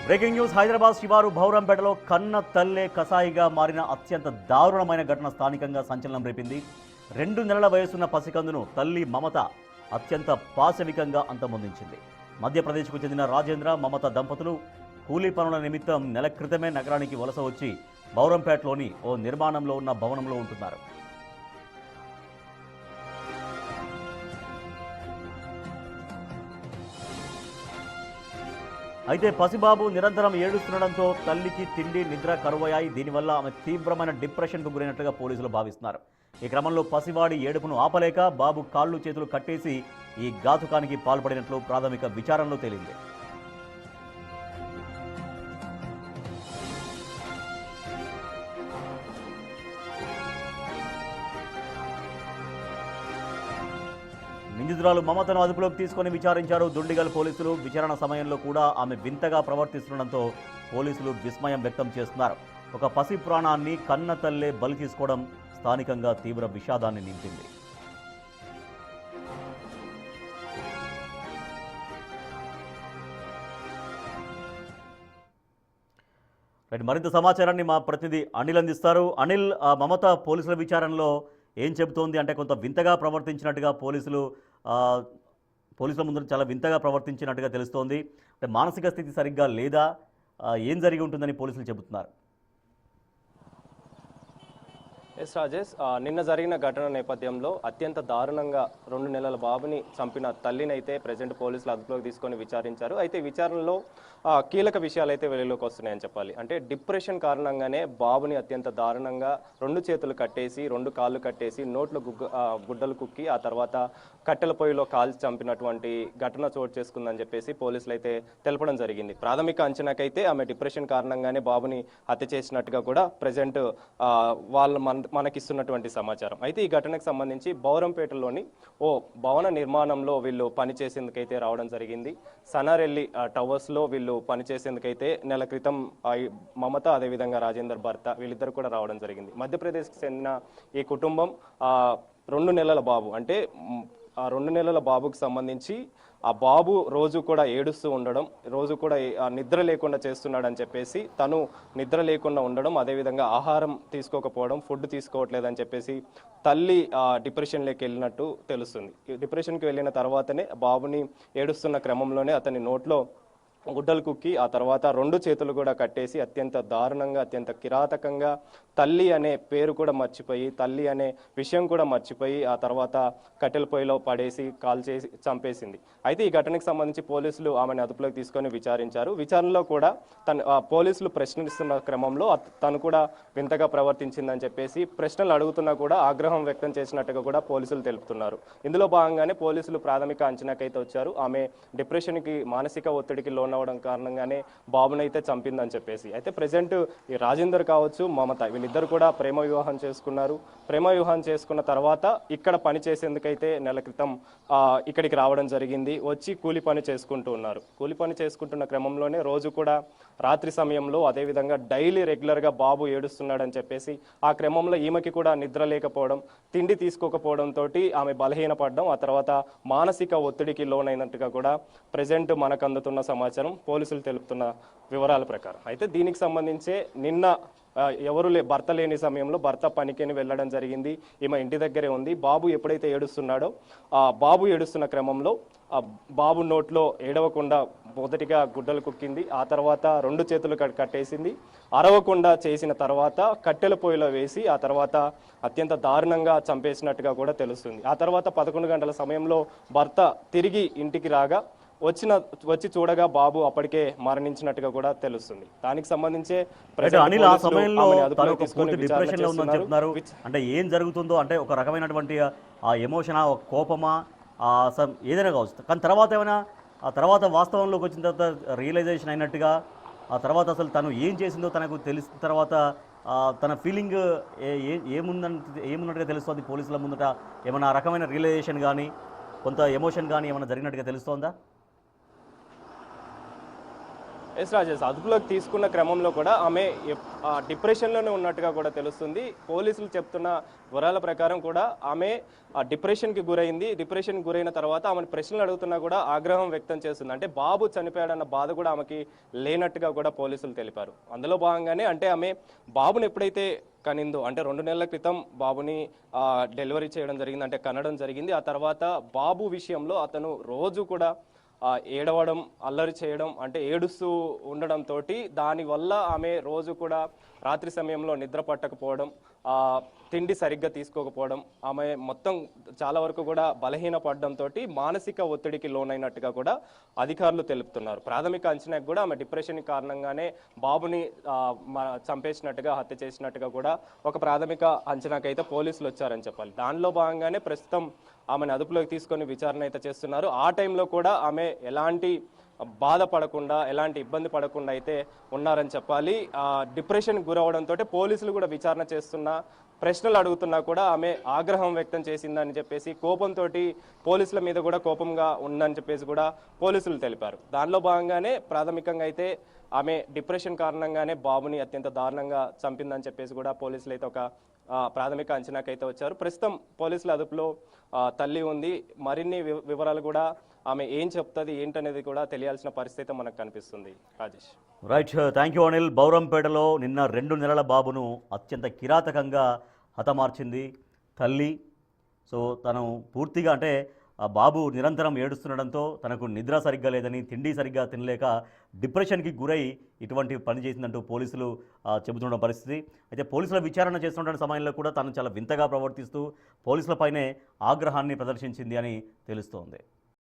Breaking news. Hyderabad శివారు భౌరంపేటలో కన్న తల్లే కసాయిగా మారిన అత్యంత దారుణమైన ఘటన స్థానికంగా సంచలనం రేపింది. 2 నెలల వయసున్న పసికందును తల్లి మమత అత్యంత పాశవికంగా అంతమొందించింది. మధ్యప్రదేశ్కు చెందిన రాజేంద్ర మమత దంపతులు కూలీ పనుల నిమిత్తం నెల క్రితమే నగరానికి వలస వచ్చి భౌరంపేటలోని ఓ నిర్మాణంలో ఉన్న భవనంలో ఉంటున్నారు. అయితే పసిబాబు నిరంతరం ఏడుస్తుండడంతో తల్లికి తిండి నిద్ర కరువయ్యాయి. దీనివల్ల ఆమె తీవ్రమైన డిప్రెషన్కు గురైనట్లుగా పోలీసులు భావిస్తున్నారు. ఈ క్రమంలో పసివాడి ఏడుపును ఆపలేక బాబు కాళ్ళు చేతులు కట్టేసి ఈ ఘాతుకానికి పాల్పడినట్లు ప్రాథమిక విచారణలో తేలింది. నిందితురాలు మమతను అదుపులోకి తీసుకొని విచారించారు దుండిగల్ పోలీసులు. విచారణ సమయంలో కూడా ఆమె వింతగా ప్రవర్తిస్తుండడంతో పోలీసులు విస్మయం వ్యక్తం చేస్తున్నారు. ఒక పసి ప్రాణాన్ని కన్న తల్లే బలి తీసుకోవడం స్థానికంగా తీవ్ర విషాదాన్ని నింపింది. మరింత సమాచారాన్ని మా ప్రతినిధి అనిల్ అందిస్తారు. అనిల్, మమత పోలీసుల విచారణలో ఏం చెబుతోంది అంటే కొంత వింతగా ప్రవర్తించినట్టుగా పోలీసుల ముందు చాలా వింతగా ప్రవర్తించినట్టుగా తెలుస్తోంది. అంటే మానసిక స్థితి సరిగ్గా లేదా, ఏం జరిగి ఉంటుందని పోలీసులు చెబుతున్నారు? ఎస్ రాజేష్, నిన్న జరిగిన ఘటన నేపథ్యంలో అత్యంత దారుణంగా 2 నెలల బాబుని చంపిన తల్లిని అయితే ప్రెజెంట్ పోలీసులు అదుపులోకి తీసుకొని విచారించారు. అయితే విచారణలో కీలక విషయాలు అయితే వెలుగులోకి వస్తున్నాయని చెప్పాలి. అంటే డిప్రెషన్ కారణంగానే బాబుని అత్యంత దారుణంగా 2 చేతులు కట్టేసి 2 కాళ్ళు కట్టేసి నోట్లో గుడ్డలు కుక్కి ఆ తర్వాత కట్టెల పొయ్యిలో కాల్చి చంపినటువంటి ఘటన చోటు చేసుకుందని చెప్పేసి పోలీసులు అయితే తెలపడం జరిగింది. ప్రాథమిక అంచనాకైతే ఆమె డిప్రెషన్ కారణంగానే బాబుని హత్య చేసినట్టుగా కూడా ప్రెజెంట్ మనకిస్తున్నటువంటి సమాచారం. అయితే ఈ ఘటనకు సంబంధించి భౌరంపేటలోని ఓ భవన నిర్మాణంలో వీళ్ళు పనిచేసేందుకైతే రావడం జరిగింది. సనారెల్లి టవర్స్లో వీళ్ళు పనిచేసేందుకైతే నెల క్రితం మమత అదేవిధంగా రాజేందర్ భర్త వీళ్ళిద్దరు కూడా రావడం జరిగింది. మధ్యప్రదేశ్కి చెందిన ఈ కుటుంబం 2 నెలల బాబు అంటే ఆ 2 నెలల బాబుకు సంబంధించి ఆ బాబు రోజు కూడా ఏడుస్తూ ఉండడం, రోజు కూడా నిద్ర లేకుండా చేస్తున్నాడని చెప్పేసి తను నిద్ర లేకుండా ఉండడం, అదేవిధంగా ఆహారం తీసుకోకపోవడం, ఫుడ్ తీసుకోవట్లేదని చెప్పేసి తల్లి డిప్రెషన్లోకి వెళ్ళినట్టు తెలుస్తుంది. డిప్రెషన్కి వెళ్ళిన తర్వాతనే బాబుని ఏడుస్తున్న క్రమంలోనే అతని నోట్లో గుడ్డలు కుక్కి ఆ తర్వాత 2 చేతులు కూడా కట్టేసి అత్యంత దారుణంగా అత్యంత కిరాతకంగా తల్లి అనే పేరు కూడా మర్చిపోయి తల్లి అనే విషయం కూడా మర్చిపోయి ఆ తర్వాత కట్టెల పొయ్యిలో పడేసి కాల్చేసి చంపేసింది. అయితే ఈ ఘటనకు సంబంధించి పోలీసులు ఆమెను అదుపులోకి తీసుకొని విచారించారు. విచారణలో కూడా పోలీసులు ప్రశ్నిస్తున్న క్రమంలో తను కూడా వింతగా ప్రవర్తించిందని చెప్పేసి ప్రశ్నలు అడుగుతున్నా కూడా ఆగ్రహం వ్యక్తం చేసినట్టుగా కూడా పోలీసులు తెలుపుతున్నారు. ఇందులో భాగంగానే పోలీసులు ప్రాథమిక అంచనాకైతే వచ్చారు. ఆమె డిప్రెషన్కి మానసిక ఒత్తిడికి లోనవడం కారణంగానే బాబునైతే చంపిందని చెప్పేసి. అయితే ప్రజెంట్ ఈ రాజేందర్ కావచ్చు మమత వీళ్ళిద్దరు కూడా ప్రేమ వివాహం చేసుకున్నారు. ప్రేమ వివాహం చేసుకున్న తర్వాత ఇక్కడ పని చేసేందుకైతే నెల క్రితం ఇక్కడికి రావడం జరిగింది. వచ్చి కూలి పని చేసుకుంటూ ఉన్నారు. కూలి పని చేసుకుంటున్న క్రమంలోనే రోజు కూడా రాత్రి సమయంలో అదేవిధంగా డైలీ రెగ్యులర్గా బాబు ఏడుస్తున్నాడని చెప్పేసి ఆ క్రమంలో ఈమెకి కూడా నిద్ర లేకపోవడం, తిండి తీసుకోకపోవడంతో ఆమె బలహీనపడడం, ఆ తర్వాత మానసిక ఒత్తిడికి లోనైనట్టుగా కూడా ప్రజెంట్ మనకు అందుతున్న సమాచారం పోలీసులు తెలుపుతున్న వివరాల ప్రకారం. అయితే దీనికి సంబంధించే నిన్న భర్త లేని సమయంలో భర్త పనికిని వెళ్ళడం జరిగింది. ఈమె ఇంటి దగ్గరే ఉంది. బాబు ఎప్పుడైతే ఏడుస్తున్నాడో ఆ బాబు ఏడుస్తున్న క్రమంలో ఆ బాబు నోట్లో ఏడవకుండా మొదటిగా గుడ్డలు కుక్కింది. ఆ తర్వాత 2 చేతులు కట్టేసింది. అరవకుండా చేసిన తర్వాత కట్టెల పొయ్యిలో వేసి ఆ తర్వాత అత్యంత దారుణంగా చంపేసినట్టుగా కూడా తెలుస్తుంది. ఆ తర్వాత 11 గంటల సమయంలో భర్త తిరిగి ఇంటికి రాగా వచ్చి చూడగా బాబు అప్పటికే మరణించినట్టుగా కూడా తెలుస్తుంది. దానికి సంబంధించే అనిల్ ఆ సమయంలో డిప్రెషన్ లో ఉందని చెప్తున్నారు. అంటే ఏం జరుగుతుందో అంటే ఒక రకమైనటువంటి ఆ ఎమోషన్, ఒక కోపమా, ఏదైనా కావచ్చు. కానీ తర్వాత ఏమైనా ఆ తర్వాత వాస్తవంలోకి వచ్చిన తర్వాత రియలైజేషన్ అయినట్టుగా ఆ తర్వాత అసలు తను ఏం చేసిందో తనకు తెలిసిన తర్వాత తన ఫీలింగ్ ఏమున్నట్టుగా తెలుస్తుంది పోలీసుల ముందట? ఏమైనా రకమైన రియలైజేషన్ కానీ కొంత ఎమోషన్ కానీ ఏమైనా జరిగినట్టుగా తెలుస్తోందా? ఎస్ రాజేష్, అదుపులోకి తీసుకున్న క్రమంలో కూడా ఆమె డిప్రెషన్లోనే ఉన్నట్టుగా కూడా తెలుస్తుంది. పోలీసులు చెప్తున్న వివరాల ప్రకారం కూడా ఆమె డిప్రెషన్కి గురైంది. డిప్రెషన్కి గురైన తర్వాత ఆమెను ప్రశ్నలు అడుగుతున్నా కూడా ఆగ్రహం వ్యక్తం చేస్తుంది. అంటే బాబు చనిపోయాడన్న బాధ కూడా ఆమెకి లేనట్టుగా కూడా పోలీసులు తెలిపారు. అందులో భాగంగానే అంటే ఆమె బాబుని ఎప్పుడైతే కనిందో, అంటే 2 నెలల క్రితం బాబుని డెలివరీ చేయడం జరిగింది, అంటే కనడం జరిగింది. ఆ తర్వాత బాబు విషయంలో అతను రోజు కూడా ఏడవడం, అల్లరి చేయడం, అంటే ఏడుస్తూ ఉండడంతో దానివల్ల ఆమె రోజు కూడా రాత్రి సమయంలో నిద్ర పట్టకపోవడం, తిండి సరిగ్గా తీసుకోకపోవడం, ఆమె మొత్తం చాలా వరకు కూడా బలహీన పడడంతో మానసిక ఒత్తిడికి లోనైనట్టుగా కూడా అధికారులు తెలుపుతున్నారు. ప్రాథమిక అంచనాకు కూడా ఆమె డిప్రెషన్ కారణంగానే బాబుని చంపేసినట్టుగా, హత్య చేసినట్టుగా కూడా ఒక ప్రాథమిక అంచనాకైతే పోలీసులు వచ్చారని చెప్పాలి. దానిలో భాగంగానే ప్రస్తుతం ఆమెను అదుపులోకి తీసుకొని విచారణ అయితే చేస్తున్నారు. ఆ టైంలో కూడా ఆమె ఎలాంటి బాధపడకుండా, ఎలాంటి ఇబ్బంది పడకుండా అయితే ఉన్నారని చెప్పాలి. డిప్రెషన్ గురవడంతో పోలీసులు కూడా విచారణ చేస్తున్నా, ప్రశ్నలు అడుగుతున్నా కూడా ఆమె ఆగ్రహం వ్యక్తం చేసిందని చెప్పేసి, కోపంతో పోలీసుల మీద కూడా కోపంగా ఉందని చెప్పేసి కూడా పోలీసులు తెలిపారు. దానిలో భాగంగానే ప్రాథమికంగా అయితే ఆమె డిప్రెషన్ కారణంగానే బాబుని అత్యంత దారుణంగా చంపిందని చెప్పేసి కూడా పోలీసులు అయితే ఒక ప్రాథమిక అంచనాకైతే వచ్చారు. ప్రస్తుతం పోలీసుల అదుపులో తల్లి ఉంది. మరిన్ని వివరాలు కూడా ఆమె ఏం చెప్తుంది ఏంటనేది కూడా తెలియాల్సిన పరిస్థితి మనకు కనిపిస్తుంది. Rajesh. Right, thank you Anil. బౌరంపేటలో నిన్న 2 నెలల బాబును అత్యంత కిరాతకంగా హతమార్చింది తల్లి. సో తను పూర్తిగా అంటే ఆ బాబు నిరంతరం ఏడుస్తుండడంతో తనకు నిద్ర సరిగ్గా లేదని, తిండి సరిగ్గా తినలేక డిప్రెషన్కి గురై ఇటువంటి పని చేసిందంటూ పోలీసులు చెబుతున్న పరిస్థితి. అయితే పోలీసుల విచారణ చేస్తున్న సమయంలో కూడా తను చాలా వింతగా ప్రవర్తిస్తూ పోలీసులపైనే ఆగ్రహాన్ని ప్రదర్శించింది అని తెలుస్తోంది.